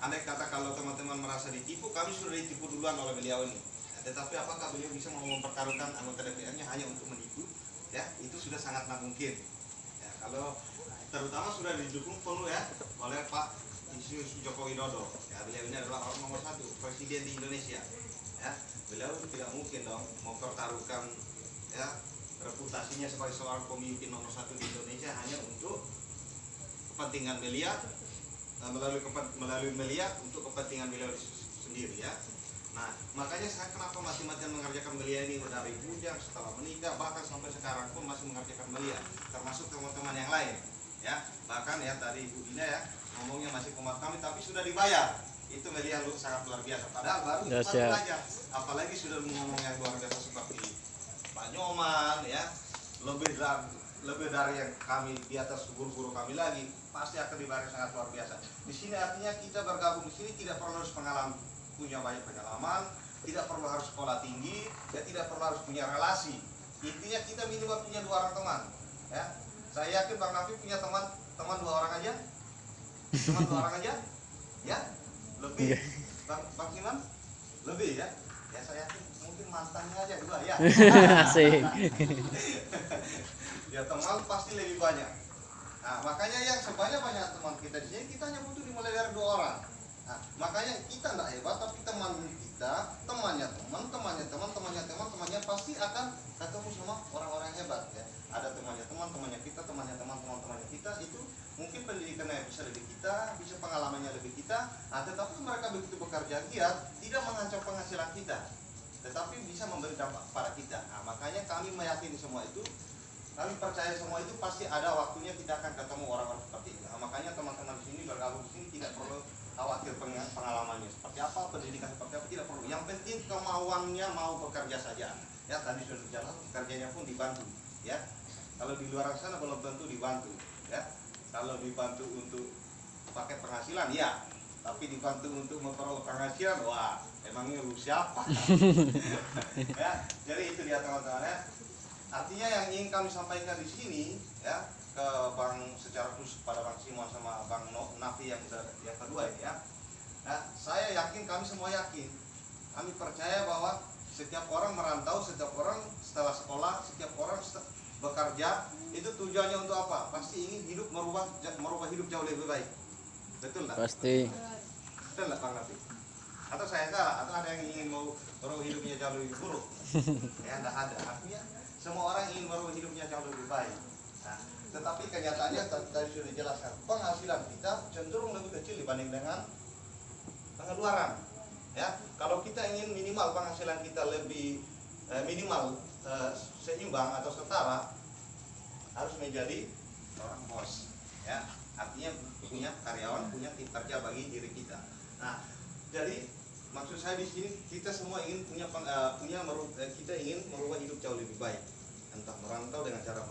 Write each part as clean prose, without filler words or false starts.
andai kata kalau teman-teman merasa ditipu, kami sudah ditipu duluan oleh beliau ini. Tetapi apakah beliau bisa mau mempertaruhkan anggota DPR-nya hanya untuk menipu? Ya, itu sudah sangat tidak mungkin. Ya, kalau terutama sudah didukung penuh ya oleh Pak Joko Widodo. Ya, beliau ini adalah orang nomor 1 presiden di Indonesia. Ya, beliau tidak mungkin dong mempertaruhkan ya reputasinya sebagai seorang pemimpin nomor 1 di Indonesia hanya untuk kepentingan beliau, melalui beliau untuk kepentingan beliau sendiri ya. Nah, makanya saya kenapa masing-masing mengerjakan beliau ini dari bujang setelah menikah, bahkan sampai sekarang pun masih mengerjakan beliau, termasuk teman-teman yang lain ya. Bahkan ya tadi Ibu Dina ya ngomongnya masih kumat kami tapi sudah dibayar. Itu beliau sangat luar biasa, padahal baru belajar, apalagi sudah ngomong yang luar biasa seperti Pak Nyoman ya, lebih dari yang kami di atas guru-guru kami lagi, pasti akan dibayar sangat luar biasa. Di sini artinya kita bergabung di sini tidak perlu harus punya banyak pengalaman, tidak perlu harus sekolah tinggi, ya tidak perlu harus punya relasi. Intinya kita minimal punya 2 orang teman. Ya, saya yakin Bang Nafi punya teman 2 orang aja, teman 2 orang aja, ya lebih. Bang Siman lebih ya. Ya saya yakin mungkin mantannya aja 2 ya. Asik. Ya teman pasti lebih banyak. Nah makanya yang sebanyak-banyak teman kita di sini kita hanya butuh dimulai dari 2 orang. Nah, makanya kita tidak hebat, tapi teman kita, temannya teman, temannya teman, temannya teman, temannya pasti akan ketemu sama orang-orang yang hebat ya. Ada temannya teman, temannya kita, temannya teman, teman-temannya kita, itu mungkin pendidikannya bisa lebih kita, bisa pengalamannya lebih kita, nah, tetapi mereka begitu bekerja giat, tidak mengancam penghasilan kita, tetapi bisa memberi dampak pada kita. Nah, makanya kami meyakini semua itu, kami percaya semua itu pasti ada waktunya kita akan ketemu orang-orang seperti itu. Nah, makanya teman-teman di sini bergabung di sini tidak perlu khawatir pengalamannya seperti apa, pendidikan seperti apa, tidak perlu. Yang penting kemauannya mau bekerja saja. Ya tadi sudah berjalan, kerjanya pun dibantu. Ya, kalau di luar sana belum tentu dibantu. Ya, kalau dibantu untuk pakai penghasilan, ya. Tapi dibantu untuk memperoleh penghasilan, wah, emangnya lu siapa? Ya, jadi itu dia teman-teman ya. Artinya yang ingin kami sampaikan di sini, ya, ke Bang secara khusus pada Bang Simon sama Bang Nafi yang kedua ini ya. Nah, saya yakin, kami semua yakin, kami percaya bahwa setiap orang merantau, setiap orang setelah sekolah, setiap orang bekerja itu tujuannya untuk apa? Pasti ingin hidup merubah hidup jauh lebih baik. Betul nggak? Pasti. Betul nggak Bang Nafi? Atau saya salah? Atau ada yang ingin mau merubah hidupnya jauh lebih buruk? Ya nggak ada. Artinya semua orang ingin merubah hidupnya jauh lebih baik. Nah, tetapi kenyataannya tadi sudah dijelaskan, penghasilan kita cenderung lebih kecil dibanding dengan pengeluaran. Ya, kalau kita ingin minimal penghasilan kita lebih minimal seimbang atau setara, harus menjadi seorang bos. Ya, artinya punya karyawan, punya tim kerja bagi diri kita. Nah, jadi maksud saya di sini kita semua ingin kita ingin merubah hidup jauh lebih baik. Entah merantau dengan cara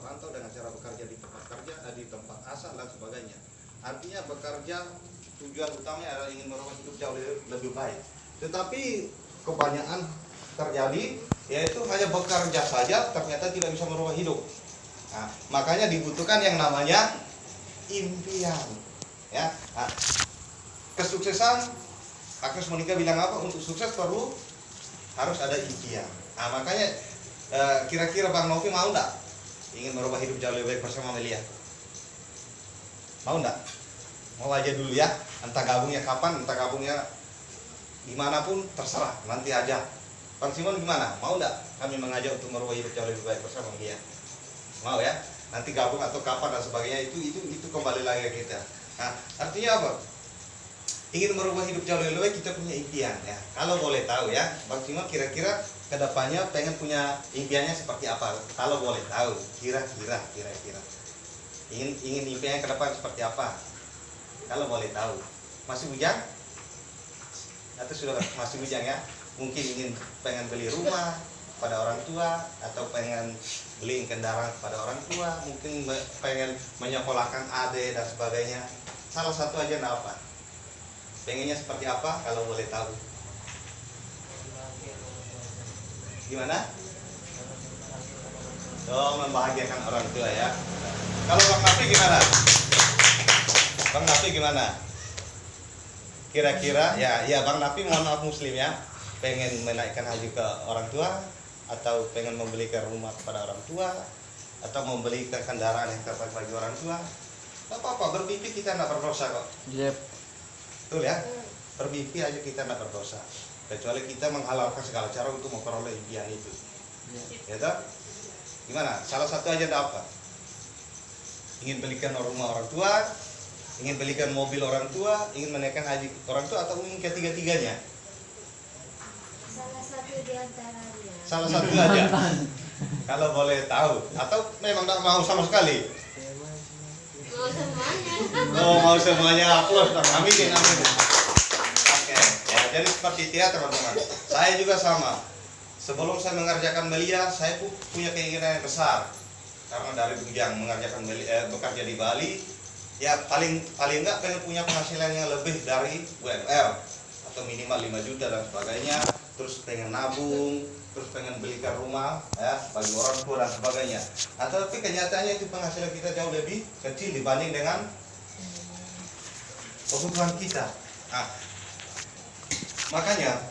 bekerja di tempat kerja, di tempat asal dan sebagainya. Artinya bekerja tujuan utamanya adalah ingin merubah hidup jauh lebih baik. Tetapi kebanyakan terjadi yaitu hanya bekerja saja ternyata tidak bisa merubah hidup. Nah, makanya dibutuhkan yang namanya impian. Ya, nah, kesuksesan, Agnes Monica bilang apa? Untuk sukses perlu harus ada impian. Nah, makanya kira-kira Bang Novi mau enggak ingin merubah hidup jauh lebih baik bersama Melia? Mau enggak? Mau aja dulu ya. Entah gabungnya kapan, entah gabungnya dimanapun terserah, nanti aja. Bang Simon gimana? Mau enggak kami mengajak untuk merubah hidup jauh lebih baik bersama Melia? Mau ya? Nanti gabung atau kapan dan sebagainya itu kembali lagi ke kita. Nah, artinya apa? Ingin merubah hidup jauh lebih baik, kita punya impian ya. Kalau boleh tahu ya, Bang Simon kira-kira kedepannya pengen punya impiannya seperti apa? Kalau boleh tahu, kira-kira ingin impiannya ke depan seperti apa? Kalau boleh tahu, masih bujang? Atau sudah masih bujang ya? Mungkin pengen beli rumah pada orang tua, atau pengen beli kendaraan kepada orang tua, mungkin pengen menyekolahkan adik dan sebagainya. Salah satu aja apa? Pengennya seperti apa kalau boleh tahu? Gimana? Membahagiakan orang tua ya. Kalau Bang Nafi gimana? Bang Nafi gimana? kira-kira ya Bang Nafi, mohon maaf Muslim ya, pengen menaikkan haji ke orang tua, atau pengen membelikan rumah kepada orang tua, atau membelikan kendaraan yang terbaik bagi orang tua, nggak apa-apa, bermimpi kita nggak berdosa kok. Yep. Betul ya, bermimpi aja kita nggak berdosa, kecuali kita menghalalkan segala cara untuk memperoleh impian itu. Ya toh? Gimana? Salah satu aja ada apa? Ingin belikan rumah orang tua, ingin belikan mobil orang tua, ingin menaikkan haji orang tua, atau ingin ketiga-tiganya? Salah satu di antaranya. Salah satu aja. Kalau boleh tahu, atau memang tidak mau sama sekali? Mau semuanya. Oh, mau semuanya, aplaus dong. Amin, amin. Oke, ya jadi seperti itu ya teman-teman. Saya juga sama. Sebelum saya mengerjakan belia, saya punya keinginan yang besar. Karena dari yang mengerjakan bekerja di Bali, ya paling enggak pengen punya penghasilan yang lebih dari UMR, atau minimal 5 juta dan sebagainya. Terus pengen nabung, terus pengen belikan rumah ya bagi orang tua dan sebagainya. Nah, tapi kenyataannya itu penghasilan kita jauh lebih kecil dibanding dengan kebutuhan kita. Nah, makanya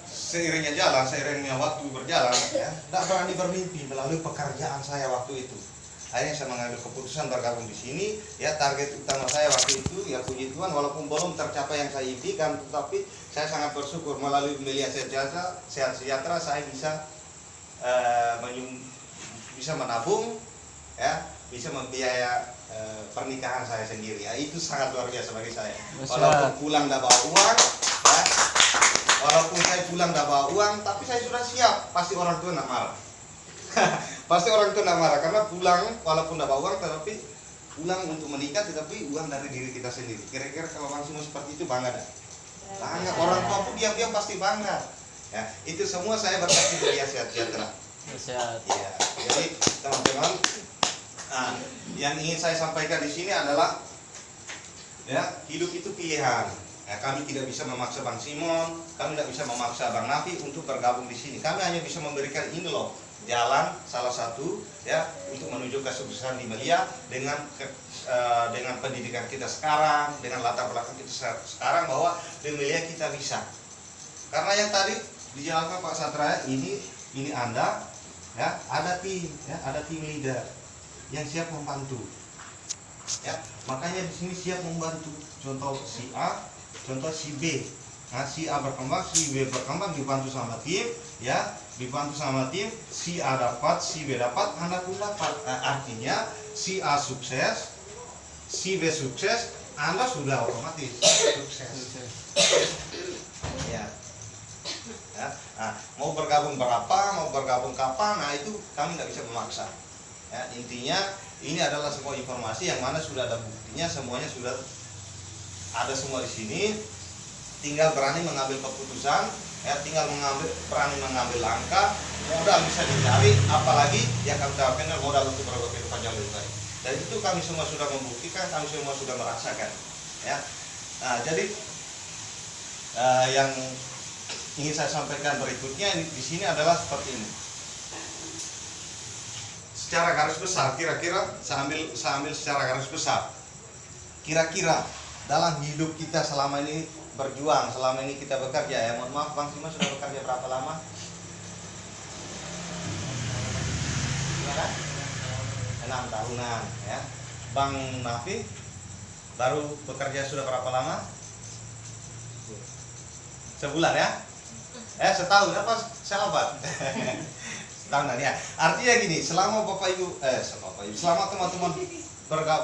seiringnya waktu berjalan, ya, tidak berani bermimpi melalui pekerjaan saya waktu itu. Akhirnya saya mengambil keputusan bergabung di sini. Ya, target utama saya waktu itu, ya puji Tuhan, walaupun belum tercapai yang saya impikan, tetapi saya sangat bersyukur melalui Belia Sehat Sejahtera saya bisa menabung, ya, bisa membiayai pernikahan saya sendiri. Ya, itu sangat luar biasa bagi saya. Walaupun pulang tidak bawa uang, ya, walaupun saya pulang tidak bawa uang, tapi saya sudah siap. Pasti orang tua tidak marah. Pasti orang tua tidak marah karena pulang walaupun tidak bawa uang, tetapi pulang untuk menikah, tetapi uang dari diri kita sendiri. Kira-kira kalau Bang Simon seperti itu bangga tak? Bangga. Orang tua pun diam-diam pasti bangga. Ya, itu semua saya berkat Belia Sehat Sejahtera. Sehat. Ya, jadi teman-teman, yang ingin saya sampaikan di sini adalah, ya, hidup itu pilihan. Ya, kami tidak bisa memaksa Bang Simon, kami tidak bisa memaksa Bang Nafi untuk bergabung di sini. Kami hanya bisa memberikan ini loh, jalan salah satu ya untuk menuju kesuksesan di Belia dengan pendidikan kita sekarang, dengan latar belakang kita sekarang, bahwa di Belia kita bisa. Karena yang tadi dijelaskan Pak Satra, ini Anda, ya, ada tim, ya, ada tim leader yang siap membantu. Ya, makanya di sini siap membantu. Contoh si A, contoh si B. Nah, si A berkembang, si B berkembang, dibantu sama tim, ya, dibantu sama tim. Si A dapat, si B dapat, Anda pun dapat. Artinya si A sukses, si B sukses, Anda sudah otomatis sukses. Ya. Ya. Nah, mau bergabung berapa, mau bergabung kapan, nah itu kami tidak bisa memaksa. Ya, intinya ini adalah semua informasi yang mana sudah ada buktinya, semuanya sudah ada semua di sini. Tinggal berani mengambil keputusan, ya, tinggal berani mengambil langkah. Modal bisa dicari, apalagi yang kami tawarkan modal untuk berubah kehidupan yang lebih baik. Dan itu kami semua sudah membuktikan, kami semua sudah merasakan. Ya, nah, jadi yang ingin saya sampaikan berikutnya di sini adalah seperti ini. Secara garis besar, kira-kira saya ambil secara garis besar. Kira-kira dalam hidup kita selama ini berjuang, selama ini kita bekerja, ya, mohon maaf Bang Simon sudah bekerja berapa lama? Gimana? 6 tahunan, ya. Bang Nafi baru bekerja sudah berapa lama? Sebulan ya? Setahun apa sahabat? Setahunan ya. Artinya gini, selama selama teman-teman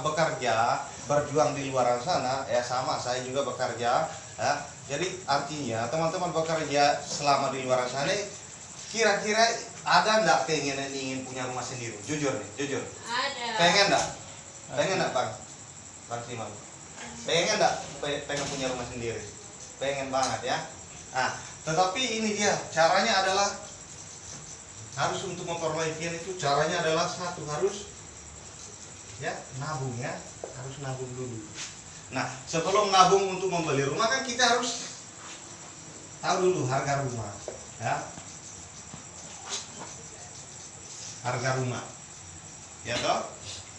bekerja, berjuang di luar sana, ya sama saya juga bekerja, ya. Jadi artinya teman-teman bekerja selama di luar sana, kira-kira ada enggak keinginan ingin punya rumah sendiri? Jujur nih, jujur. Ada. Pengen enggak? Pengen enggak, Bang Simon? Pengen enggak pengen punya rumah sendiri? Pengen banget ya. Nah, tetapi ini dia, caranya adalah harus untuk memperoleh impian itu, caranya adalah satu, harus ya nabung, ya, harus nabung dulu. Nah, sebelum nabung untuk membeli rumah kan kita harus tahu dulu harga rumah, ya, harga rumah, ya toh.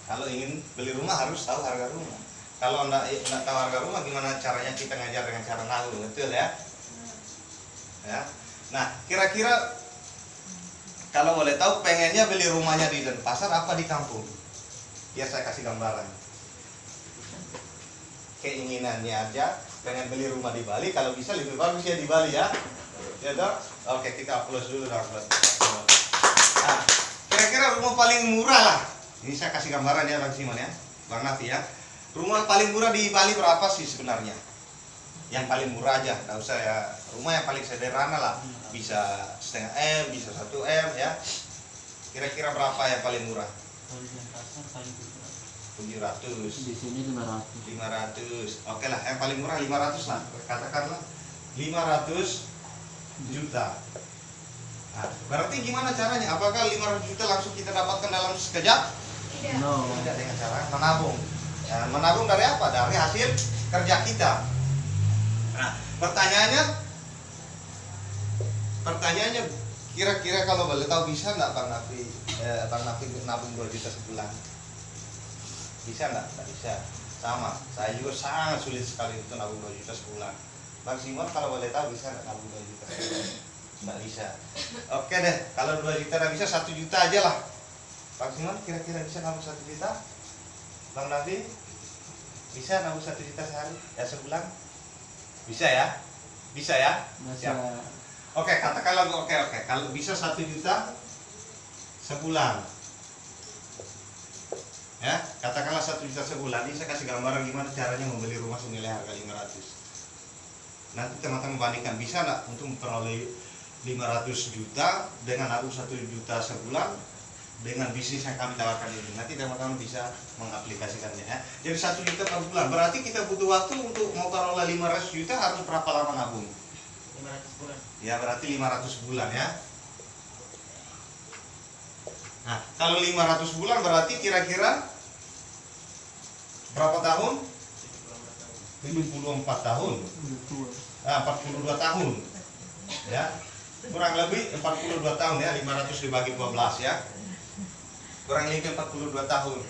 Kalau ingin beli rumah harus tahu harga rumah. Kalau enggak tahu harga rumah, gimana caranya kita ngajar dengan cara nabung, betul ya? Ya. Nah, kira-kira kalau boleh tahu pengennya beli rumahnya di Denpasar apa di kampung? Biar saya kasih gambaran. Keinginannya aja pengen beli rumah di Bali, kalau bisa lebih bagus ya di Bali ya. Ya toh? Oke, kita upload dulu dong. Nah, kira-kira rumah paling murah lah. Ini saya kasih gambaran ya Bang Simon ya, Bang Nafi ya. Rumah paling murah di Bali berapa sih sebenarnya? Yang paling murah aja, nggak usah ya. Rumah yang paling sederhana lah, bisa setengah M, bisa 1 M ya. Kira-kira berapa yang paling murah? Kalau di Denpasar paling 700. di sini 500. 500. Oke lah, yang paling murah 500 lah. Katakanlah 500 juta. Nah, berarti gimana caranya? Apakah 500 juta langsung kita dapatkan dalam sekejap? Tidak. No. Tidak, dengan cara menabung. Ya, menabung dari apa? Dari hasil kerja kita. Nah, pertanyaannya kira-kira kalau boleh tahu bisa nggak Bang Nafi nabung 2 juta sebulan? Bisa nggak? Nggak bisa. Sama, saya juga sangat sulit sekali untuk nabung 2 juta sebulan. Bang Simon kalau boleh tahu bisa nggak nabung 2 juta sebulan? Nggak bisa. Oke deh, kalau 2 juta nggak bisa, 1 juta aja lah. Bang Simon kira-kira bisa nabung 1 juta? Bang Nafi bisa nabung 1 juta sehari? Ya sebulan? Bisa ya? Bisa ya? Bisa. Oke, katakanlah oke. Kalau bisa 1 juta sebulan. Ya, katakanlah 1 juta sebulan. Ini saya kasih gambaran gimana caranya membeli rumah senilai harga 500. Nanti teman-teman bandingkan bisa nggak untuk memperoleh 500 juta dengan nabung 1 juta sebulan dengan bisnis yang kami tawarkan ini. Nanti teman-teman bisa mengaplikasikannya ya. Jadi 1 juta per bulan. Berarti kita butuh waktu untuk memperoleh 500 juta harus berapa lama nabung? 500 bulan. Ya berarti 500 bulan ya. Nah, kalau 500 bulan berarti kira-kira berapa tahun? 74 tahun. Nah, 42 tahun. Ya. Kurang lebih 42 tahun ya, 500 dibagi 12 ya. Kurang lebih 42 tahun.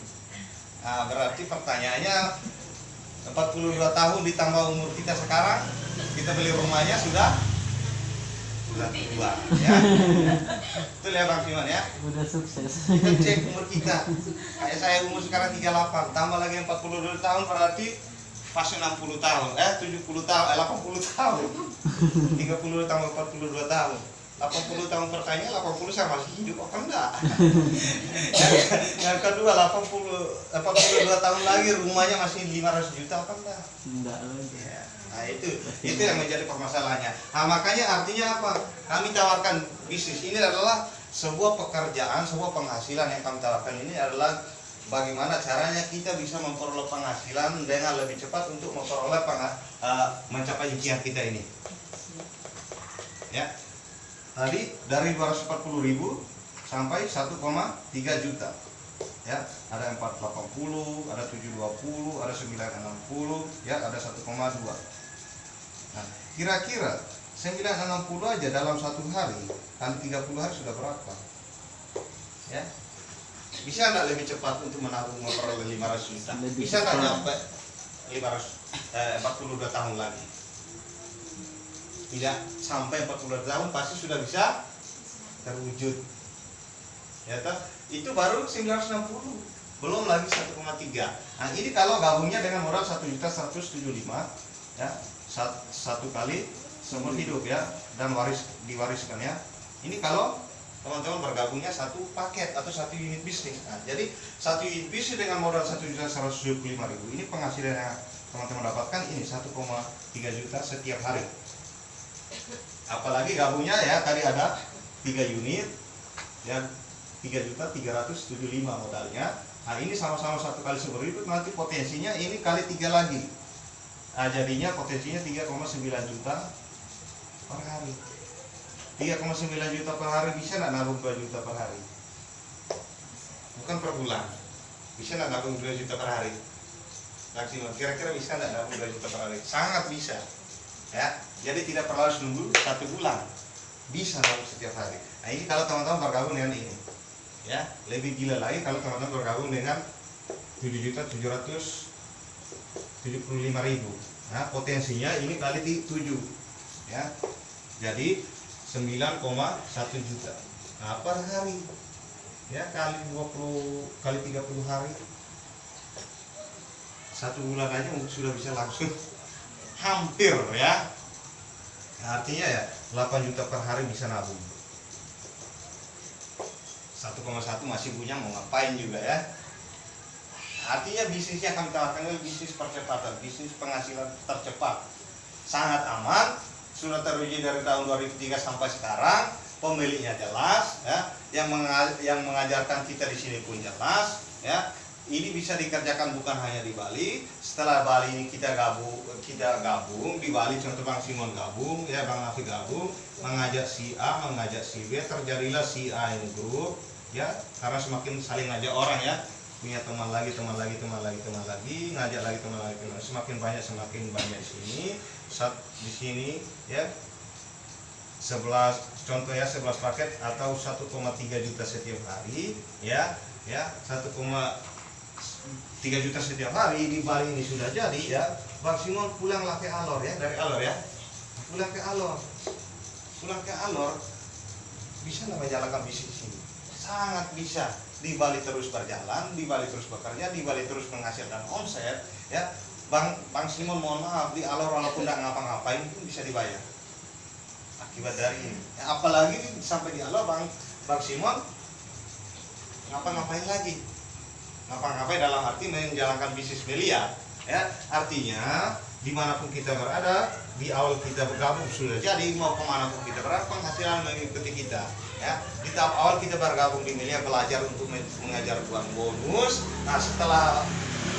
Nah, berarti pertanyaannya 42 tahun ditambah umur kita sekarang, kita beli rumahnya sudah tua ya. Betul ya Bang Simon ya. Udah sukses. Kita cek umur kita. Kayak saya umur sekarang 38, tambah lagi 42 tahun berarti pas 60 tahun. 70 tahun, 80 tahun. 30 tambah 42 tahun. 80 tahun pertanyaan 80 saya masih hidup apa enggak? Yang kedua 42 tahun lagi rumahnya masih 500 juta apa enggak? Enggak lagi. Ya. Nah itu yang menjadi permasalahannya. Nah makanya artinya apa? Kami tawarkan bisnis ini adalah sebuah pekerjaan, sebuah penghasilan yang kami tawarkan ini adalah bagaimana caranya kita bisa memperoleh penghasilan dengan lebih cepat untuk memperoleh mencapai impian kita ini. Ya. Tadi dari 240.000 sampai 1,3 juta. Ya, ada 480, ada 720, ada 960, ya ada 1,2. Nah, kira-kira 960 aja dalam 1 hari kali 30 hari sudah berapa? Ya. Bisa nggak lebih cepat untuk menabung memperoleh 500 juta? Bisa nggak nyampe 42 tahun lagi? Tidak sampai 42 tahun pasti sudah bisa terwujud. Ya toh? Itu baru 960, belum lagi 1,3. Nah, ini kalau gabungnya dengan modal 1.175 ya, satu kali seumur hidup ya, dan diwariskan ya. Ini kalau teman-teman bergabungnya satu paket atau satu unit bisnis. Nah, jadi satu unit bisnis dengan modal 1.175.000 ini penghasilan yang teman-teman dapatkan ini 1,3 juta setiap hari. Apalagi gabungnya ya, tadi ada 3 unit ya, 3.375 modalnya. Nah ini sama-sama satu kali seumur hidup, nanti potensinya ini kali 3 lagi. Nah jadinya potensinya 3,9 juta per hari. 3,9 juta per hari, bisa nggak nabung 2 juta per hari? Bukan per bulan. Bisa nggak nabung 2 juta per hari? Maksimal, kira-kira bisa nggak nabung 2 juta per hari? Sangat bisa. Ya, jadi tidak perlu harus nunggu 1 bulan. Bisa nabung setiap hari. Nah ini kalau teman-teman bergabung dengan ini. Ya, lebih gila lagi kalau teman-teman bergabung dengan 7.775.000 75.000. Nah, potensinya ini kali di 7 ya. Jadi 9,1 juta. Nah, per hari ya, kali 20 kali 30 hari, 1 bulan aja sudah bisa langsung hampir ya. Artinya ya 8 juta per hari bisa nabung. 1,1 masih punya, mau ngapain juga ya. Artinya bisnisnya kami tawarkan bisnis percepatan, bisnis penghasilan tercepat, sangat aman, sudah teruji dari tahun 2003 sampai sekarang, pemiliknya jelas ya, yang mengajarkan kita di sini pun jelas ya. Ini bisa dikerjakan bukan hanya di Bali. Setelah Bali ini kita gabung di Bali, contoh Bang Simon gabung ya, Bang Afi gabung, mengajak si A, mengajak si B, terjadilah si A ini grup ya, karena semakin saling ngajak orang ya, punya teman lagi, ngajak lagi teman lagi, semakin banyak di sini. Di sini ya 11 contoh ya, 11 paket atau 1,3 juta setiap hari ya, 1,3 juta setiap hari di Bali ini sudah jadi ya. Bang Simon pulanglah ke Alor ya, dari Alor ya, pulang ke Alor bisa nggak menjalankan bisnis ini? Sangat bisa. Di Bali terus berjalan, di Bali terus bekerja, di Bali terus menghasilkan omset ya. Bang Simon mohon maaf, di Alor walaupun nggak ngapa-ngapain pun bisa dibayar akibat dari ini ya. Apalagi sampai di Alor Bang Simon ngapa-ngapain lagi, ngapa-ngapain dalam arti menjalankan bisnis belia ya. Artinya dimanapun kita berada, di awal kita bergabung sudah jadi, mau kemanapun kita berada penghasilan mengikuti kita ya. Di tahap awal kita bergabung di Melia belajar untuk mengajar uang bonus. Nah, setelah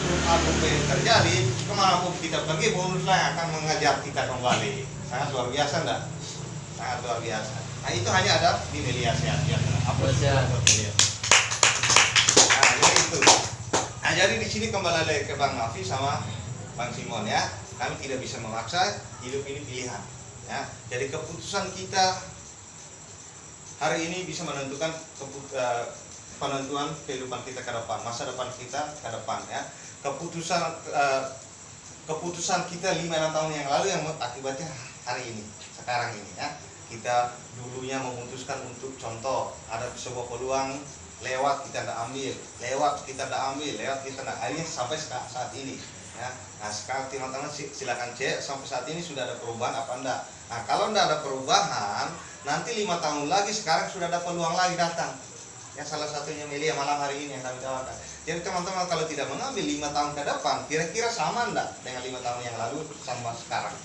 grup A grup B terjadi, kemanapun kita pergi bonuslah yang akan mengajar kita kembali. Sangat luar biasa enggak? Sangat luar biasa. Nah, itu hanya ada di Melia Sehat ya. Apa Sehat. Melia? Nah, jadi itu. Nah, jadi di sini kembali lagi ke Bang Afi sama Bang Simon ya. Kami tidak bisa memaksa, hidup ini pilihan ya. Jadi keputusan kita hari ini bisa menentukan penentuan kehidupan kita ke depan, masa depan kita ke depan ya. Keputusan kita 5-6 tahun yang lalu yang akibatnya hari ini, sekarang ini ya. Kita dulunya memutuskan untuk contoh ada sebuah peluang, lewat kita tidak ambil, lewat kita tidak, akhirnya sampai saat ini ya. Nah, sekarang teman-teman silakan cek sampai saat ini sudah ada perubahan apa enggak. Nah, kalau enggak ada perubahan, nanti 5 tahun lagi sekarang sudah ada peluang lagi datang ya. Salah satunya Melia malam hari ini yang kami tawarkan. Jadi teman-teman kalau tidak mengambil 5 tahun ke depan, kira-kira sama enggak dengan 5 tahun yang lalu sama sekarang?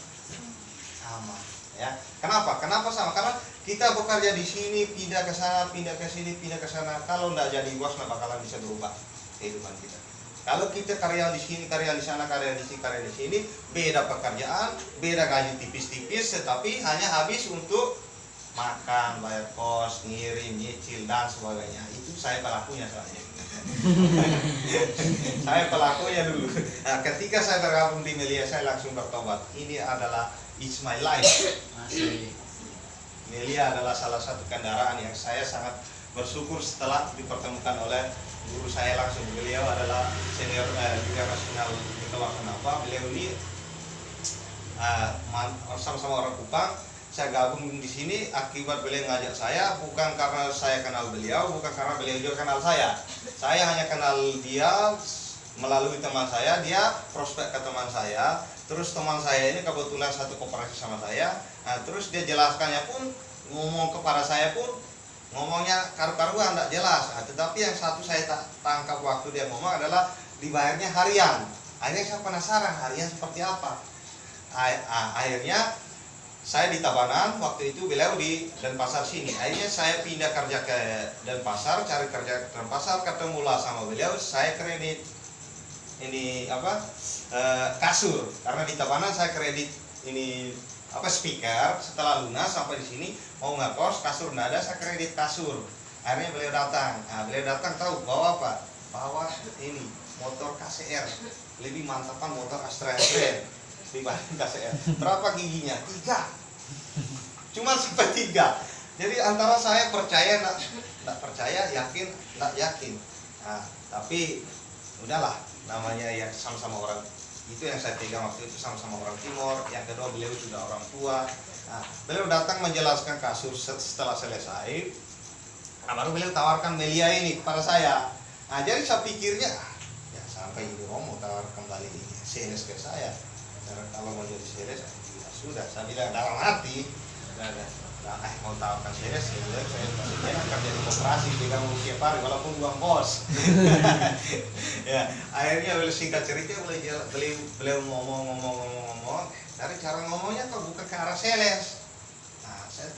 Sama ya. Kenapa sama? Karena kita bekerja di sini, pindah ke sana, pindah ke sini, pindah ke sana. Kalau enggak jadi bos, nggak bakalan bisa berubah kehidupan kita. Kalau kita karya di sini, karya di sana, karya di sini, karya di sini, beda pekerjaan, beda gaji tipis-tipis, tetapi hanya habis untuk makan, bayar kos, ngirim, nyicil dan sebagainya. Itu saya pelakunya soalnya. Saya pelakunya dulu. Nah, ketika saya bergabung di Melia, saya langsung bertobat. Ini adalah it's my life. Melia adalah salah satu kendaraan yang saya sangat bersyukur setelah dipertemukan oleh guru saya langsung. Beliau adalah senior juga nasional Ketua. Kenapa? Beliau ini sama-sama orang Kupang. Saya gabung di sini akibat beliau ngajak saya, bukan karena saya kenal beliau, bukan karena beliau juga kenal saya. Saya hanya kenal dia melalui teman saya, dia prospek ke teman saya. Terus teman saya ini kebetulan satu koperasi sama saya. Nah, terus dia jelaskannya pun, ngomong kepada saya pun ngomongnya karu-karuan, tidak jelas. Nah, tetapi yang satu saya tangkap waktu dia ngomong adalah dibayarnya harian. Akhirnya saya penasaran harian seperti apa. Akhirnya saya di Tabanan, waktu itu beliau di Denpasar sini. Akhirnya saya pindah kerja ke Denpasar, cari kerja ke Denpasar, ketemulah sama beliau. Saya kredit ini kasur, karena di Tabanan saya kredit ini speaker. Setelah lunas sampai di sini mau ngekos, kasur nggak ada, saya kredit kasur. Akhirnya beliau datang. Nah, beliau datang tahu bawa apa? Bawa ini motor KCR, lebih mantapan motor Astra Grand dibanding KCR. Berapa giginya? 3. Cuma sampai 3. Jadi antara saya percaya nggak percaya, yakin nggak yakin. Nah, tapi udahlah, namanya ya sama-sama orang itu yang saya pegang waktu itu sama-sama orang Timor. Yang kedua beliau sudah orang tua. Nah, beliau datang menjelaskan kasus setelah selesai. Nah, baru beliau tawarkan Melia ini kepada saya. Nah, jadi saya pikirnya ya sampai ini mau tawar kembali sales ke saya. Karena kalau mau jadi sales ya sudah, saya bilang dalam hati mau tawarkan sales ya udah, saya masih enak kerja di koperasi pegang tiap hari walaupun uang bos. Ya akhirnya beliau singkat cerita beliau ngomong dari cara ngomongnya kok bukan ke arah sales. Nah saya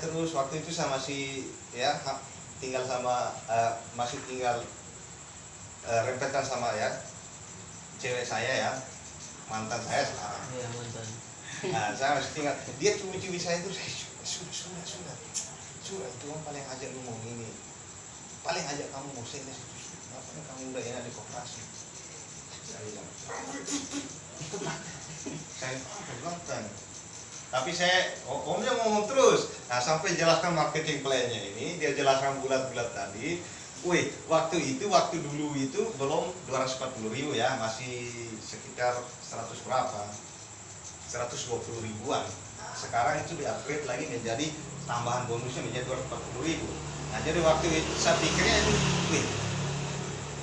terus waktu itu saya masih ya tinggal sama masih tinggal rempetan sama ya cewek saya ya, mantan saya sekarang. Iya, mantan. Nah, saya masih tinggal. Dia cumi-cumi saya itu, sudah itu kan paling ajak lu mau ini, paling ajak kamu mau sales itu, ngapain kamu udah enak di koperasi? Saya bilang, saya belakang. Tapi omnya ngomong terus. Nah, sampai jelaskan marketing plan-nya ini, dia jelaskan bulat-bulat tadi. Wih, waktu dulu itu belum 240.000 ya, masih sekitar 100 berapa? 120 ribuan. Nah, sekarang itu di-upgrade lagi menjadi tambahan bonusnya menjadi 240.000. Nah, jadi waktu itu saya pikirnya itu, wih,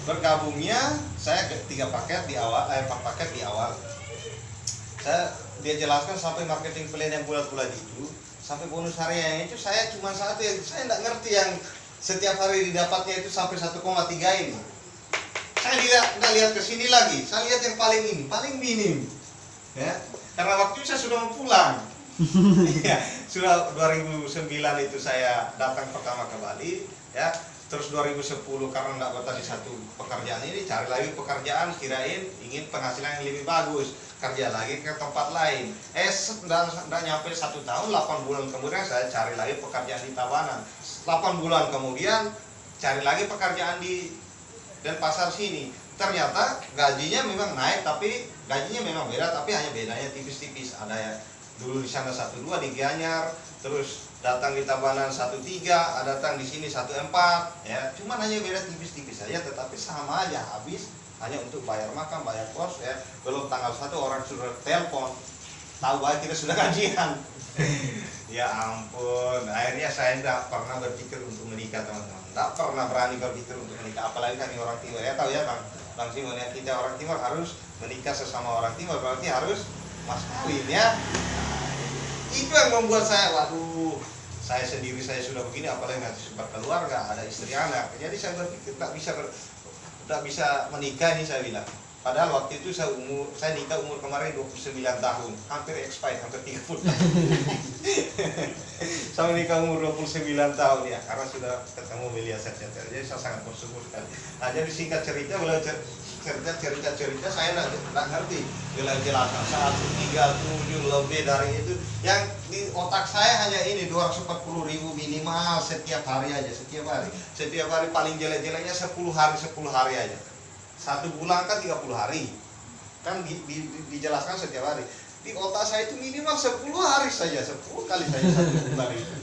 bergabungnya saya ke 4 paket di awal. Dia jelaskan sampai marketing plan yang bulat-bulat itu, sampai bonus harian itu saya cuma satu yang saya tidak ngerti yang setiap hari didapatnya itu sampai 1,3 ini. Saya tidak lihat ke sini lagi, saya lihat yang paling ini, paling minim. Ya, karena waktu itu saya sudah mau pulang. Ya, sudah 2009 itu saya datang pertama ke Bali, ya. Terus 2010 karena tidak betah di satu pekerjaan ini, cari lagi pekerjaan, kirain ingin penghasilan yang lebih bagus, kerja lagi ke tempat lain. Sudah nyampe 1 tahun, 8 bulan kemudian saya cari lagi pekerjaan di Tabanan. 8 bulan kemudian cari lagi pekerjaan di Denpasar sini. Ternyata gajinya memang naik, tapi gajinya memang beda, tapi hanya bedanya tipis-tipis. Ada yang dulu di sana 1,2 di Gianyar, terus datang di Tabanan 1,3, datang di sini 1,4, ya. Cuman hanya beda tipis-tipis saja, tetapi sama aja habis hanya untuk bayar makan, bayar kos, ya. Belum tanggal 1 orang sudah telepon, tahu bahwa kita sudah gajian. Ya ampun, akhirnya saya tidak pernah berpikir untuk menikah, teman-teman. Tidak pernah berani berpikir untuk menikah, apalagi kami orang Timur. Ya tahu ya Bang Simon, ya, kita orang Timur harus menikah sesama orang Timur, berarti harus mas kawin ya. Itu yang membuat saya, waduh, saya sendiri saya sudah begini, apalagi nanti berkeluarga, ada istri anak. Jadi saya berpikir tidak bisa menikah ini, saya bilang. Padahal waktu itu saya nikah umur kemarin 29 tahun, hampir expired, hampir 30 tahun. Saya nikah umur 29 tahun ya, karena sudah ketemu Melia Serjantara. Jadi saya sangat bersyukur sekali. Nah, jadi singkat cerita, cerita saya tidak ngerti. Bila jelaskan 137 lebih dari itu, yang di otak saya hanya ini 240.000 minimal setiap hari aja, setiap hari paling jelek-jeleknya 10 hari aja. 1 bulan kan 30 hari, kan dijelaskan setiap hari. Di otak saya itu minimal 10 hari saja, 10 kali saja 1 bulan itu,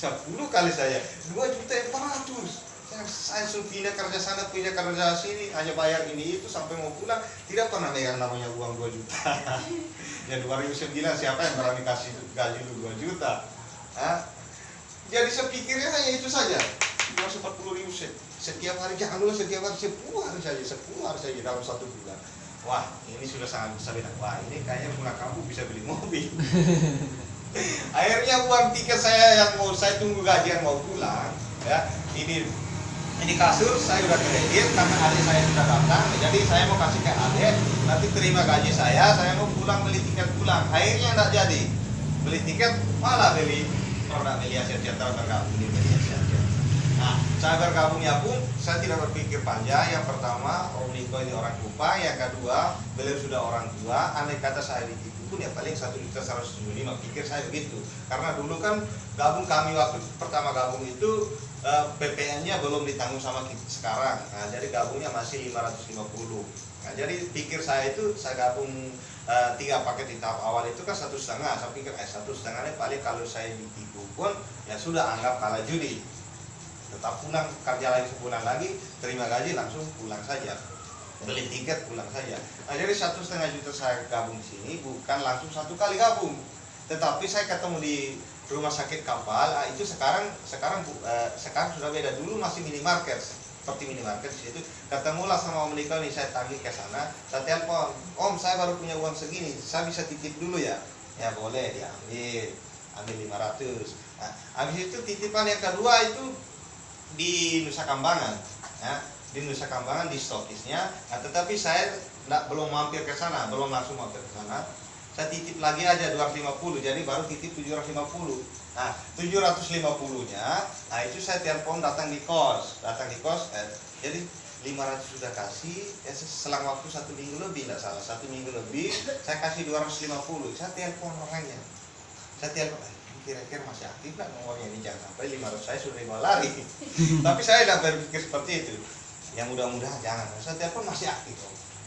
10 kali saja 2.400.000. Saya sudah pindah kerja sana, pindah kerja sini, hanya bayar ini itu sampai mau pulang, tidak pernah megang namanya uang 2 juta. Ya 2009 siapa yang berani kasih gaji lu 2 juta? Jadi sepikirnya hanya itu saja, 240.000 setiap hari, jangan dulu setiap hari, 10 hari saja dalam 1 bulan. Wah, ini sudah sangat bisa bilang, wah ini kayaknya pulang kampung bisa beli mobil. Akhirnya uang tiket saya yang mau saya tunggu gajian mau pulang, ya ini kasur saya udah kredit karena adik saya sudah datang, jadi saya mau kasih ke adik, nanti terima gaji saya mau pulang beli tiket pulang. Akhirnya tidak jadi beli tiket, malah beli produk Melia Serjantara, bergabung di Melia Serjantara. Nah, saya bergabungnya pun saya tidak berpikir panjang. Yang pertama, Om Niko ini orang Kupang. Yang kedua, beliau sudah orang tua. Andai kata saya ditipu pun ya paling 1.175.000, pikir saya begitu. Karena dulu kan kami waktu pertama gabung itu PPN-nya belum ditanggung sama kita sekarang. Nah, jadi gabungnya masih 550. Nah, jadi pikir saya itu saya gabung 3 paket di tahap awal itu kan 1,5. Saya pikir 1,5 ini paling kalau saya ditipu pun ya sudah anggap kalah judi. Tetap pulang kerja lagi sebulan lagi, terima gaji langsung pulang saja. beli tiket pulang saja. Nah, jadi 1,5 juta saya gabung di sini bukan langsung satu kali gabung, tetapi saya ketemu di rumah sakit kapal. Itu sekarang sudah beda. Dulu masih minimarket, seperti minimarket di situ. Ketemulah sama Om Niko nih, saya tagih ke sana, saya telepon, Om saya baru punya uang segini, saya bisa titip dulu ya? Ya boleh, ambil 500. Nah, habis itu titipan yang kedua itu di Nusa Kambangan, ya, di Nusa Kambangan di stokisnya. Nah, tetapi saya belum mampir ke sana, belum langsung mampir ke sana. Saya titip lagi aja 250, jadi baru titip 750. Nah, 750-nya, nah itu saya telepon datang di kos, jadi 500 sudah kasih, selang waktu 1 minggu lebih, tidak salah 1 minggu lebih, saya kasih 250. Saya telepon orangnya, kira-kira masih aktif nggak nomornya ini, jangan sampai 500 saya sudah dibawa lari. Tapi saya tidak berpikir seperti itu, yang mudah-mudahan jangan. Saya telepon masih aktif,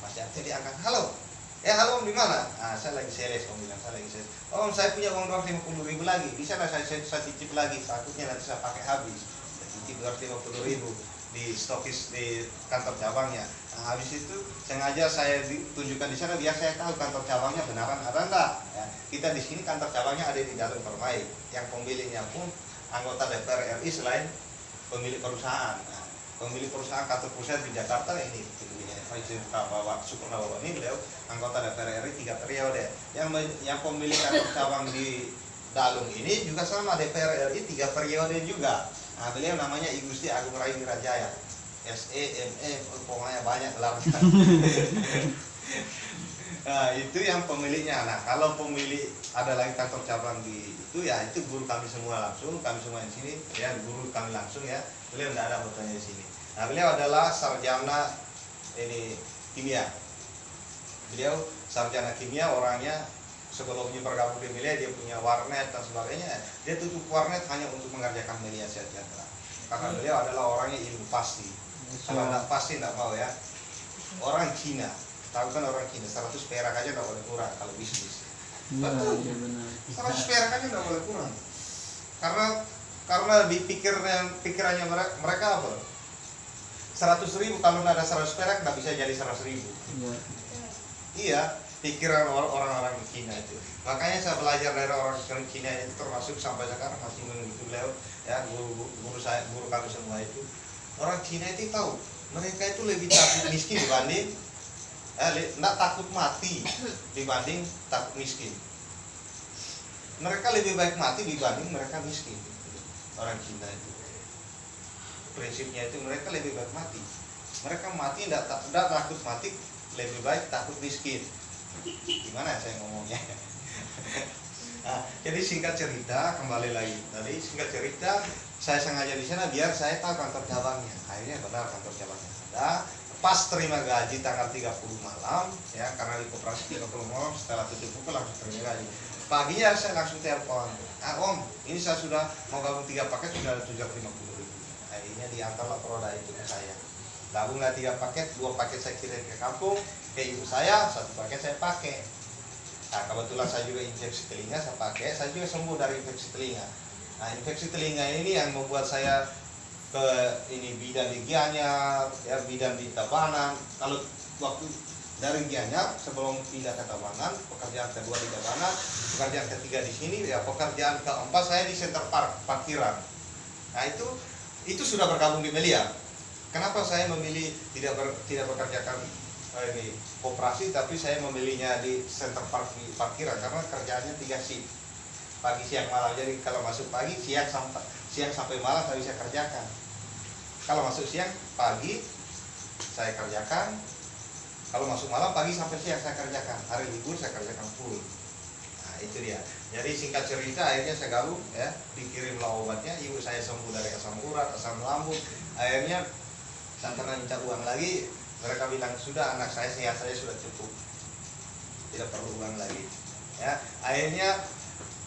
masih aktif, diangkat, halo. Halo Om, di mana? Saya lagi sales, Om bilang, saya lagi sales. Om, saya punya uang 250.000 lagi, bisa nggak saya titip lagi, takutnya nanti saya pakai habis. Saya titip 250.000 di stokis di kantor cabangnya. Nah, habis itu sengaja saya tunjukkan di sana biar saya tahu kantor cabangnya benaran ada enggak. Ya, kita di sini kantor cabangnya ada di Jalan Permai, yang pemiliknya pun anggota DPR RI selain pemilik perusahaan. Nah, pemilik perusahaan kantor pusat di Jakarta ini, Sukurna Bawa ini beliau anggota DPR RI 3 periode. Yang pemilik kantor cabang di Dalung ini juga sama DPR RI 3 periode juga. Nah, beliau namanya I Gusti Agung Rai Wirajaya, SEME, pokoknya banyak gelarnya. Nah, itu yang pemiliknya. Nah, kalau pemilik ada lagi kantor cabang di itu, ya itu guru kami semua langsung, kami semua di sini, ya guru kami langsung ya. Beliau tidak ada fotonya di sini. Nah, beliau adalah sarjana kimia. Beliau sarjana kimia, orangnya sebelumnya bergabung di Melia dia punya warnet dan sebagainya. Dia tutup warnet hanya untuk mengerjakan Melia Sejahtera. Karena beliau adalah orangnya ilmu pasti. Kalau tidak pasti tidak mau ya. Orang Cina, tahu kan orang Cina 100 perak aja tidak boleh kurang kalau bisnis. Betul. 100 perak aja tidak boleh kurang. Karena di pikirannya mereka apa? 100.000 kalau tidak ada 100 perak tidak bisa jadi 100.000. Iya, pikiran orang-orang Cina itu. Makanya saya belajar dari orang Cina itu, termasuk sampai sekarang masih mengikuti beliau ya, guru kami semua itu. Orang Cina itu tahu mereka itu lebih takut miskin dibanding tidak takut mati dibanding takut miskin. Mereka lebih baik mati dibanding mereka miskin. Orang Cina itu prinsipnya itu mereka lebih baik mati. Mereka mati tidak takut mati, lebih baik takut miskin. Gimana saya ngomongnya? Nah, jadi singkat cerita, kembali lagi tadi, singkat cerita, saya sengaja di sana biar saya tahu kantor cabangnya. Akhirnya benar kantor cabangnya ada. Pas terima gaji tanggal 30 malam, ya karena di koperasi 30 malam setelah tutup buku langsung terima gaji. Paginya saya langsung telepon, Om, ini saya sudah mau gabung 3 paket, sudah ada 750.000. Akhirnya diantarlah Proda itu ke saya. Gabunglah 3 paket, 2 paket saya kirim ke kampung, ke ibu saya, 1 paket saya pakai. Nah, kebetulan saya juga infeksi telinga, saya pakai, saya juga sembuh dari infeksi telinga. Nah, infeksi telinga ini yang membuat saya ke bidan di Gianyar, ya bidan di Tabanan. Kalau waktu dari Gianyar sebelum pindah ke Tabanan, pekerjaan kedua di Tabanan, pekerjaan ketiga di sini, ya pekerjaan keempat saya di center parkiran. Nah, itu sudah bergabung di Melia. Kenapa saya memilih tidak bekerjakan koperasi, tapi saya memilihnya di center parkiran karena kerjaannya 3 shift, pagi siang malam. Jadi kalau masuk pagi, siang sampai malam saya bisa kerjakan. Kalau masuk siang, pagi saya kerjakan. Kalau masuk malam, pagi sampai siang saya kerjakan. Hari libur saya kerjakan full. Nah, itu dia. Jadi singkat cerita, akhirnya saya gabung, ya, dikirimlah obatnya. Ibu saya sembuh dari asam urat, asam lambung. Akhirnya saya pernah minta uang lagi. Mereka bilang sudah, anak saya sehat, saya sudah cukup, tidak perlu uang lagi. Ya, akhirnya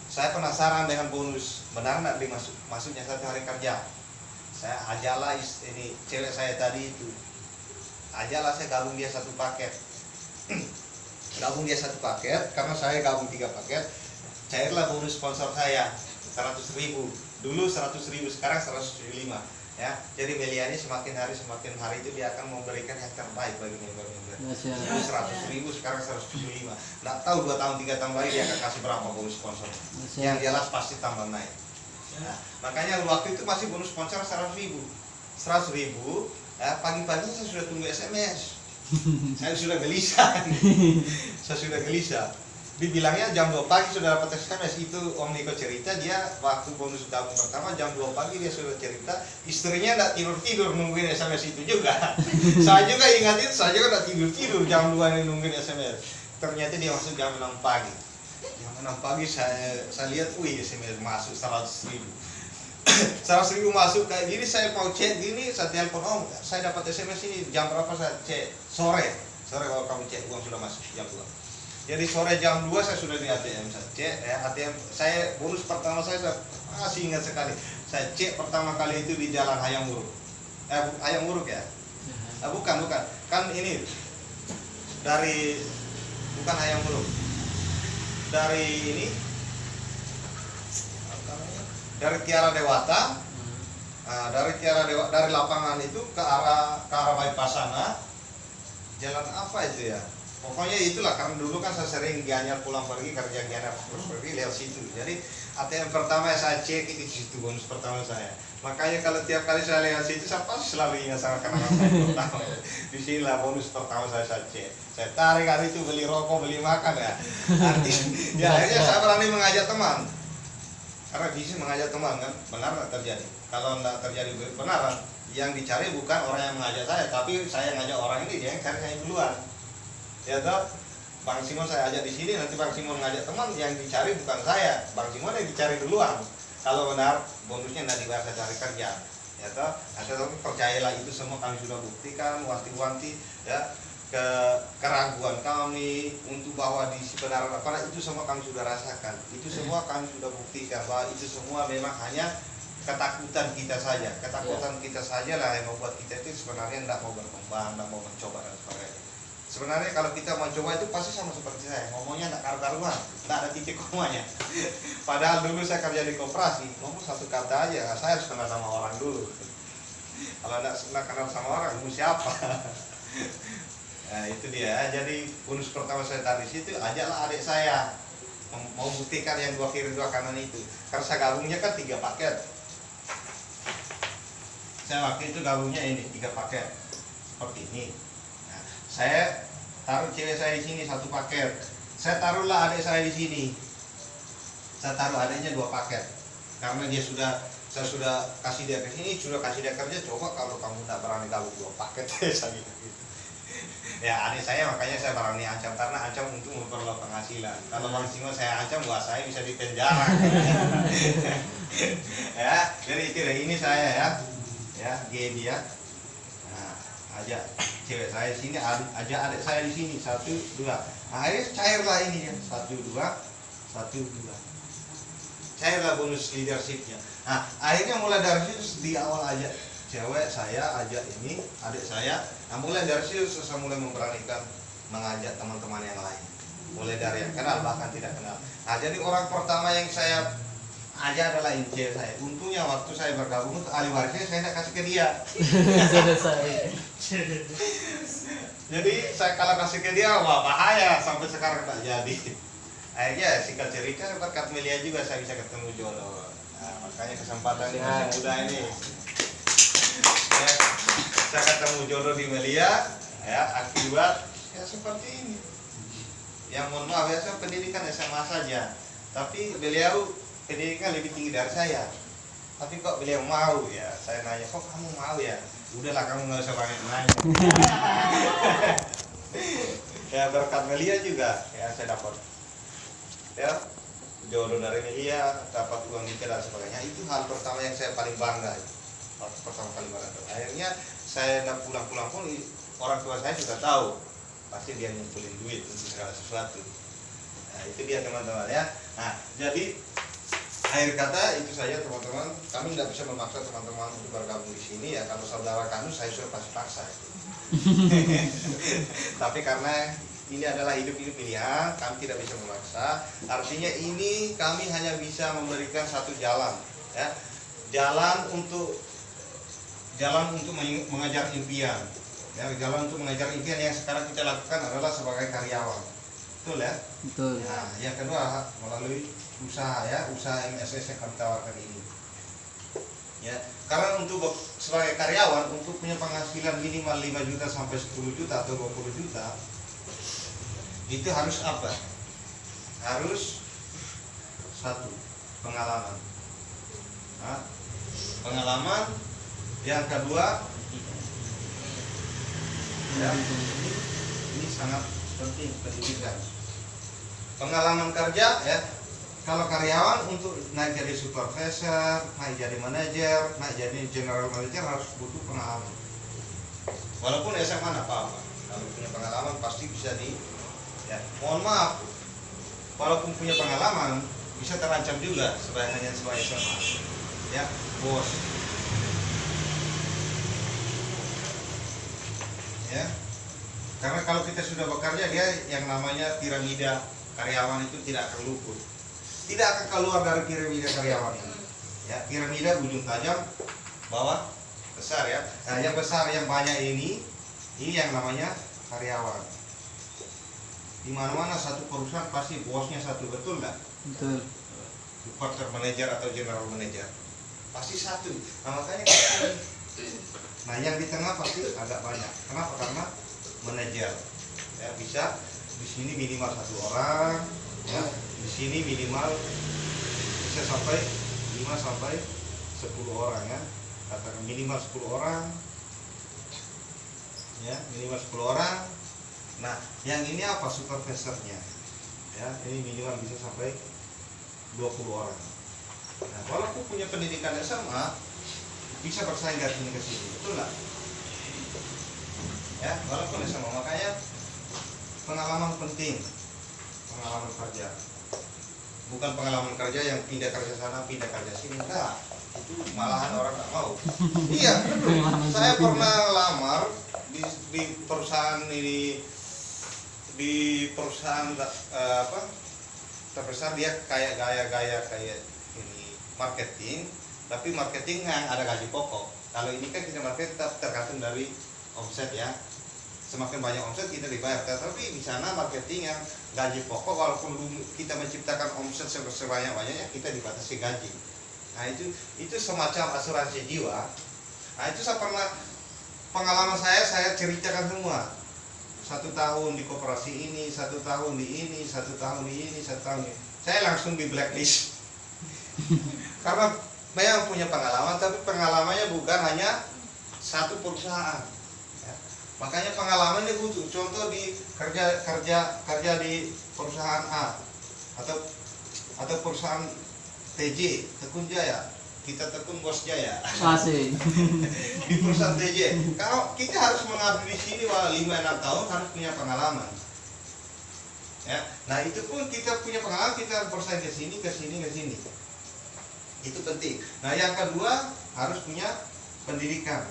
saya penasaran dengan bonus, benar nggak masuknya 1 hari kerja. Saya ajalah ini cewek saya tadi itu, ajalah saya gabung dia 1 paket. Gabung dia 1 paket, karena saya gabung 3 paket. Cairlah bonus sponsor saya 100.000. Dulu 100.000, sekarang 175. Ya, jadi Melia ini semakin hari itu dia akan memberikan yang terbaik bagi member-member. Masya Allah. Itu 100.000, sekarang 175. Nggak tahu 2 tahun 3 tahun lagi dia akan kasih berapa bonus sponsor. Yang jelas pasti tambah naik. Nah, makanya waktu itu masih bonus sponsor 100.000. 100.000, ya, pagi-pagi saya sudah tunggu SMS. Saya sudah gelisah. Saya sudah gelisah. Dibilangnya jam 2 pagi sudah dapat SMS. Itu Om Niko cerita, dia waktu bonus tahun pertama jam 2 pagi dia sudah cerita, istrinya enggak tidur-tidur nungguin SMS itu juga. Saya juga ingatin, saya juga enggak tidur-tidur jam 2 ini nungguin SMS. Ternyata dia masuk jam 6 pagi. Jam 6 pagi saya lihat, wih SMS masuk 100.000. 100.000 masuk kayak gini, saya mau cek gini, saya telepon Om, saya dapat SMS ini jam berapa, saya cek sore kalau kamu cek uang sudah masuk jam 2. Jadi sore jam 2 saya sudah di ATM, saya cek ya, ATM saya bonus pertama saya masih ingat sekali. Saya cek pertama kali itu di Jalan Hayam Wuruk. Hayam Wuruk ya? Bukan. Kan ini dari bukan Hayam Wuruk. Dari ini dari Tiara Dewata. Nah, dari lapangan itu ke arah bypass sana. Jalan apa itu ya? Pokoknya itulah, karena dulu kan saya sering Gianyar pulang pergi, kerja Gianyar pergi lewat situ. Jadi ATM pertama yang saya cek itu situ, bonus pertama saya. Makanya kalau tiap kali saya lewat situ, saya pasti selalu ingat sama kenangan saya pertama. Di sini lah bonus pertama saya cek. Saya tarik hari itu beli rokok, beli makan ya. Artinya, ya akhirnya saya berani mengajak teman. Karena di sini mengajak teman kan, benar nggak terjadi. Kalau nggak terjadi benar, yang dicari bukan orang yang mengajak saya, tapi saya ngajak orang ini, dia yang cari saya duluan. Ya toh, Bang Simon saya ajak di sini, nanti Bang Simon ngajak teman, yang dicari bukan saya, Bang Simon yang dicari duluan. Kalau benar bonusnya nggak dibayar, saya cari kerja. Ya toh, tapi percayalah itu semua kami sudah buktikan, wanti-wanti ya, keraguan kami untuk bahwa di sebenarnya apa itu semua kami sudah rasakan. Itu semua kami sudah buktikan bahwa itu semua memang hanya ketakutan kita saja. Ketakutan kita saja lah yang membuat kita itu sebenarnya tidak mau berkembang, tidak mau mencoba dan sebagainya. Sebenarnya kalau kita mencoba itu pasti sama seperti saya, ngomongnya tidak karu-karuan, tidak ada titik komanya. Padahal dulu saya kerja di koperasi, ngomong satu kata aja, saya harus kenal sama orang dulu. Kalau tidak kenal sama orang, mau siapa? Nah itu dia, jadi bonus pertama saya tarik situ, ajaklah adik saya mau buktikan yang 2 kiri 2 kanan itu. Karena saya gabungnya kan 3 paket. Saya waktu itu gabungnya ini 3 paket seperti ini. Nah, saya taruh cewek saya di sini 1 paket. Saya taruhlah adik saya di sini. Saya taruh adiknya 2 paket. Karena saya sudah kasih dia ke sini, sudah kasih dia kerja. Coba kalau kamu tidak berani gabung 2 paket, saya gitu. Ya adik saya makanya saya berani ancam, karena ancam untuk memperoleh penghasilan. Kalau Bang Simon saya ancam, wah saya bisa dipenjara. Ya, jadi itu ini saya ya Gaby ya. Nah, ajak cewek saya di sini, ajak adik saya di sini 1 2. Nah, akhirnya cairlah ini ya 1 2 1 2. Cairlah bonus leadershipnya. Nah, akhirnya mulai dari situ di awal aja cewek saya ajak ini adik saya. Nah, mulai dari situ saya mulai memberanikan mengajak teman-teman yang lain. Mulai dari yang kenal bahkan tidak kenal. Nah, jadi orang pertama yang saya ajak adalah ini cewek saya. Untungnya waktu saya bergabung untuk ahli warisnya saya tidak kasih ke dia. Jadi saya kalau kasih ke dia, wah bahaya, sampai sekarang tak jadi. Akhirnya singkat cerita berkat Melia juga saya bisa ketemu jodoh. Nah, makanya kesempatan ini masih muda ini. Ya, saya ketemu jodoh di Melia ya, akibat ya seperti ini. Yang mohon maaf ya, saya pendidikan SMA saja, tapi beliau pendidikan lebih tinggi dari saya. Tapi kok beliau mau ya, saya nanya kok kamu mau ya, udahlah kamu nggak usah banyak nanya. Ya berkat Melia juga ya saya dapat ya jodoh dari Melia, dapat uang nikah dan sebagainya. Itu hal pertama yang saya paling bangga. Pertama kali bangga. Akhirnya saya pulang-pulang pun orang tua saya sudah tahu, pasti dia ngumpulin duit untuk segala sesuatu. Nah itu dia teman-teman ya. Nah jadi akhir kata itu saja teman-teman. Kami tidak bisa memaksa teman-teman untuk bergabung di sini ya. Kalau saudara kamu saya sudah pasti paksa. Tapi karena ini adalah hidup ini pilihan, kami tidak bisa memaksa. Artinya ini kami hanya bisa memberikan satu jalan, ya, jalan untuk jalan untuk mengejar impian. Ya, jalan untuk mengejar impian yang sekarang kita lakukan adalah sebagai karyawan. Betul ya? Betul. Nah, yang kedua melalui usaha ya, usaha MSS yang kami tawarkan ini. Ya, karena untuk sebagai karyawan untuk punya penghasilan minimal 5 juta sampai 10 juta atau 20 juta itu harus apa? Harus satu, pengalaman. Nah, pengalaman. Yang kedua ya, ini sangat penting, pendidikan. Pengalaman kerja ya. Kalau karyawan untuk naik jadi supervisor, naik jadi manajer, naik jadi general manager harus butuh pengalaman. Walaupun SMA nggak apa-apa, kalau punya pengalaman pasti bisa ya. Mohon maaf, walaupun punya pengalaman bisa terancam juga sebagai SMA. Ya, bos. Ya, karena kalau kita sudah bekerja dia yang namanya piramida karyawan itu tidak akan luput, tidak akan keluar dari piramida karyawan ini. Ya, piramida ujung tajam, bawah besar ya. Nah, yang besar yang banyak ini yang namanya karyawan. Di mana-mana satu perusahaan pasti bosnya satu, betul nggak? Betul. Department manager atau general manager pasti satu. Nah, makanya kita nah yang di tengah pasti agak banyak. Kenapa? Karena manajer ya, bisa di sini minimal 1 orang ya, di sini minimal bisa sampai 5 sampai 10 orang ya, katakan minimal 10 orang ya, minimal 10 orang. Nah yang ini apa? Supervisornya ya, ini minimal bisa sampai 20 orang. Nah, walaupun punya pendidikan SMA bisa bersaing dari sini ke sini, betul nggak? Ya, walaupun SMA, makanya pengalaman penting, pengalaman kerja. Bukan pengalaman kerja yang pindah kerja sana, pindah kerja sini, enggak. Itu malahan orang nggak mau. Iya, saya pernah lamar di perusahaan ini, di perusahaan terbesar, dia kayak gaya kayak ini marketing. Tapi marketing yang ada gaji pokok. Kalau ini kan kita marketing tetap tergantung dari omset ya. Semakin banyak omset kita dibayar. Tapi di sana marketing yang gaji pokok, walaupun kita menciptakan omset sebanyak-banyaknya, kita dibatasi gaji. Nah itu semacam asuransi jiwa. Nah itu saya pernah, pengalaman saya ceritakan semua. 1 tahun di koperasi ini, 1 tahun di ini, 1 tahun di ini, 1 tahun ini. Saya langsung di blacklist. Karena memang punya pengalaman, tapi pengalamannya bukan hanya satu perusahaan. Ya. Makanya pengalaman ini butuh. Contoh di kerja di perusahaan A atau perusahaan TJ, Tekun Jaya. Kita tekun bos Jaya. Asik. Di perusahaan TJ. Kalau kita harus mengabdi di sini 5-6 tahun harus punya pengalaman. Ya. Nah itu pun kita punya pengalaman, kita harus bersaing ke sini, ke sini, ke sini. Itu penting. Nah yang kedua harus punya pendidikan.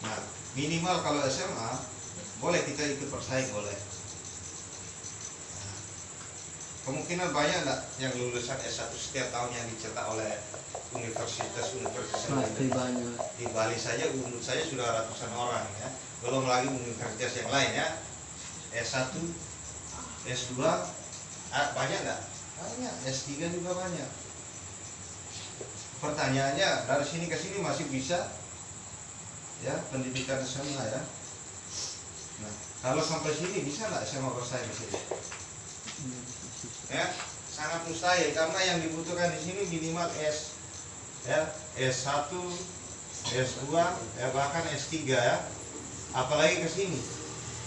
Nah minimal kalau SMA boleh kita ikut bersaing, boleh. Nah, kemungkinan banyak enggak yang lulusan S1 setiap tahun yang dicetak oleh universitas Pasti banyak. di Bali saja menurut saya sudah ratusan orang ya, belum lagi universitas yang lain ya. S1 S2 banyak enggak? Banyak. S3 juga banyak. Pertanyaannya dari sini ke sini masih bisa ya pendidikan SMA ya. Nah kalau sampai sini bisa nggak SMA bersaing di sini? Ya sangat mustahil, karena yang dibutuhkan di sini minimal S1, S2 ya, bahkan S3 ya. Apalagi ke sini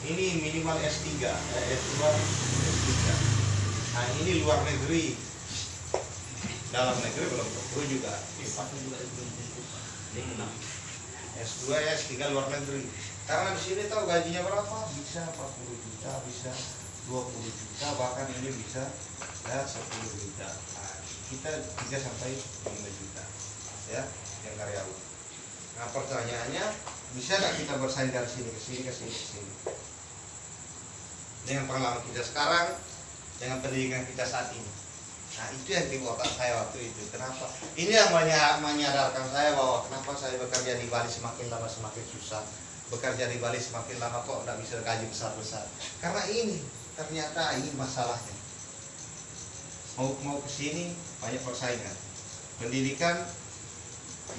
ini minimal S3 S2, S3. Nah ini luar negeri. Dalam negeri belum tentu juga. S2 ya, S3 luar negeri. Karena di sini tahu gajinya berapa? Bisa 40 juta, bisa 20 juta, bahkan ini bisa ya 10 juta. Nah, kita 3 sampai 5 juta ya yang karyawan. Nah pertanyaannya, bisa nggak kita bersaing dari sini ke sini, ke sini, ke sini? Dengan pengalaman kita sekarang, dengan pendidikan kita saat ini. Nah itu yang di otak saya waktu itu. Kenapa? Ini yang menyadarkan saya bahwa kenapa saya bekerja di Bali semakin lama semakin susah. Bekerja di Bali semakin lama kok tidak bisa gaji besar-besar. Karena ini ternyata ini masalahnya. Mau kesini banyak persaingan. Pendidikan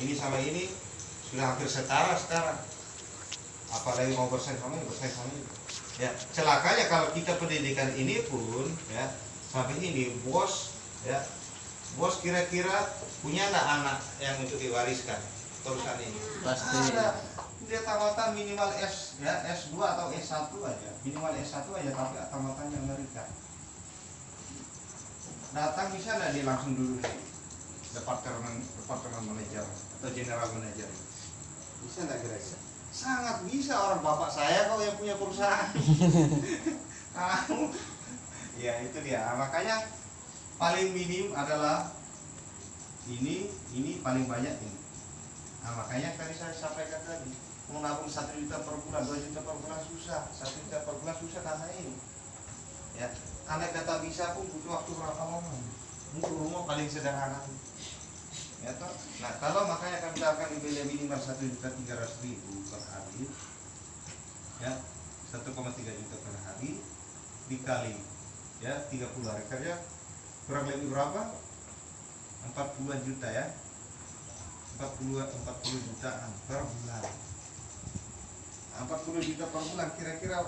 ini sama ini sudah hampir setara sekarang. Apalagi mau bersaing sama ini. Ya, celakanya kalau kita pendidikan ini pun ya sampai ini bos kira-kira punya anak yang untuk diwariskan terusan ini. Pasti. Ada dia tamatan minimal S2 atau S1 aja, minimal S1 aja tapi tamatannya Amerika. Datang bisa nggak dia langsung dulu di departemen manajer atau general manager? Bisa nggak kira-kira? Sangat bisa, orang bapak saya kalau yang punya perusahaan. Kamu, ya itu dia. Makanya paling minim adalah ini paling banyak ini. Nah, makanya tadi saya sampaikan tadi, mau nabung 1 juta per bulan, 2 juta per bulan susah, 1 juta per bulan susah karena ini. Ya, karena data bisa pun butuh waktu berapa lama? Untuk rumah paling sederhana. Ya toh? Nah kalau makanya kami akan dibeli minimal 1.300.000 per hari, ya 1,3 juta per hari dikali ya 30 hari kerja kurang lebih berapa? 40 juta ya, 40 jutaan per bulan. 40 juta per bulan kira-kira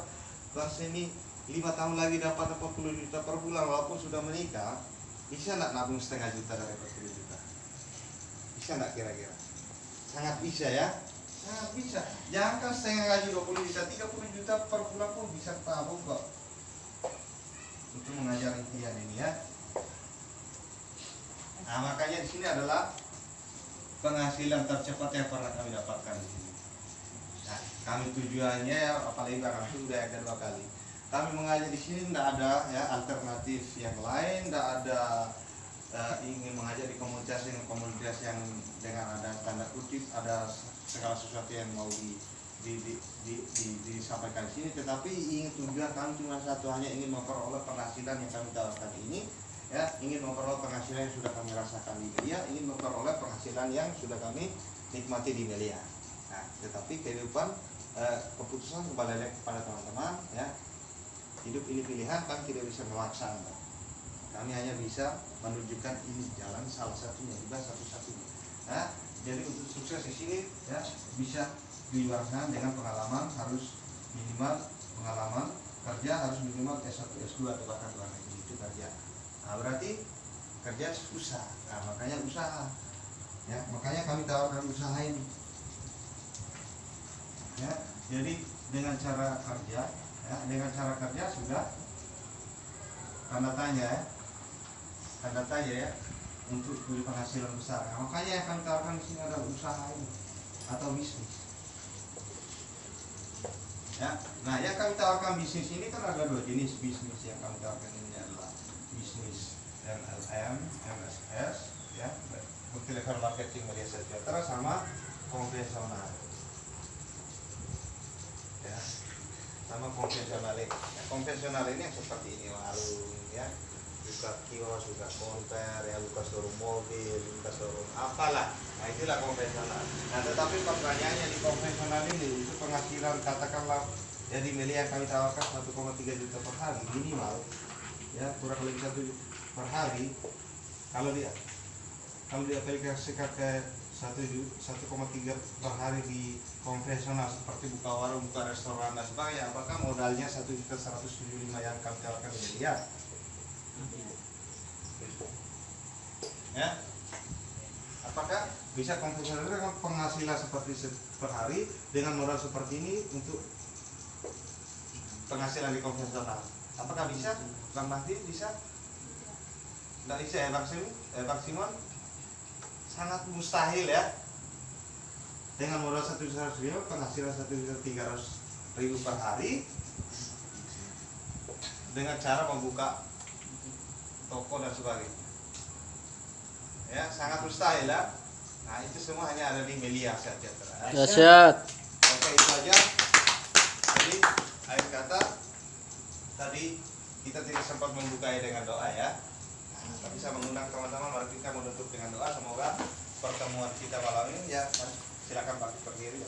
kelas ini 5 tahun lagi dapat 40 juta per bulan walaupun sudah menikah, bisa nggak nabung setengah juta dari 40 juta? Bisa nggak kira-kira? Sangat bisa ya, sangat bisa. Jangan setengah gaji 20 juta, 30 juta per bulan pun bisa tabung kok untuk mengajar impian ini ya. Nah makanya di sini adalah penghasilan tercepat yang pernah kami dapatkan di sini. Nah kami tujuannya apalagi barang sudah yang kedua kali. Kami mengajar di sini tidak ada ya alternatif yang lain, tidak ada ingin mengajar di komunitas yang dengan ada tanda kutip ada segala sesuatu yang mau disampaikan di sini, tetapi ingin tujuan kami cuma satu, hanya ingin memperoleh penghasilan yang kami tawarkan ini ya, ingin memperoleh penghasilan yang sudah kami rasakan di Melia, ingin memperoleh penghasilan yang sudah kami nikmati di Melia. Nah tetapi kehidupan keputusan kepada teman-teman ya, hidup ini pilihan, kami tidak bisa memaksa. Kami hanya bisa menunjukkan ini jalan salah satunya, juga satu-satunya. Nah, jadi untuk sukses di sini ya bisa diwarnai dengan pengalaman, harus minimal pengalaman kerja, harus minimal S1, S2 atau bahkan luar negeri itu kerja. Nah, berarti kerja susah. Nah, makanya usaha. Ya, makanya kami tawarkan usaha ini. Ya, jadi dengan cara kerja, sudah tanda tanya ya untuk beli penghasilan besar. Nah, makanya yang kami tawarkan di sini adalah usaha ini atau bisnis. Ya, nah yang kami tawarkan bisnis ini kan ada 2 jenis bisnis yang kami tawarkan ini adalah bisnis MLM, MSS, ya, multi level marketing media sejahtera sama konvensional. Ya, sama konvensional ini. Ya, konvensional ini yang seperti ini warung, ya. Buka kios, buka konter, ya buka showroom mobil, buka showroom apalah. Nah itulah konvensional. Nah tetapi pertanyaannya di konvensional ini itu penghasilan katakanlah jadi Melia kami tawarkan 1,3 juta per hari minimal, ya kurang lebih 1 per hari. Kalau dia aplikasikan ke 1,3 per hari di konvensional seperti buka warung, buka restoran dan sebagainya, apakah modalnya 1.175 yang kami tawarkan di Melia? Ya, apakah bisa konvensional dengan penghasilan seperti per hari dengan modal seperti ini untuk penghasilan di konvensional? Apakah bisa? Bang Mahdi bisa? Tidak bisa ya Bang Simon? Sangat mustahil ya. Dengan modal 1.100.000 penghasilan 1.300.000 per hari dengan cara membuka toko dan sebagainya. Ya, sangat mustahil ya. Nah, itu semua hanya ada di Melia Sejahtera. Dahsyat. Oke, itu aja. Jadi, akhir kata tadi kita tidak sempat membukanya dengan doa ya. Nah, Tapi saya mengundang teman-teman, mari kita menutup dengan doa. Semoga pertemuan kita malam ini ya, silakan Pak berdiri.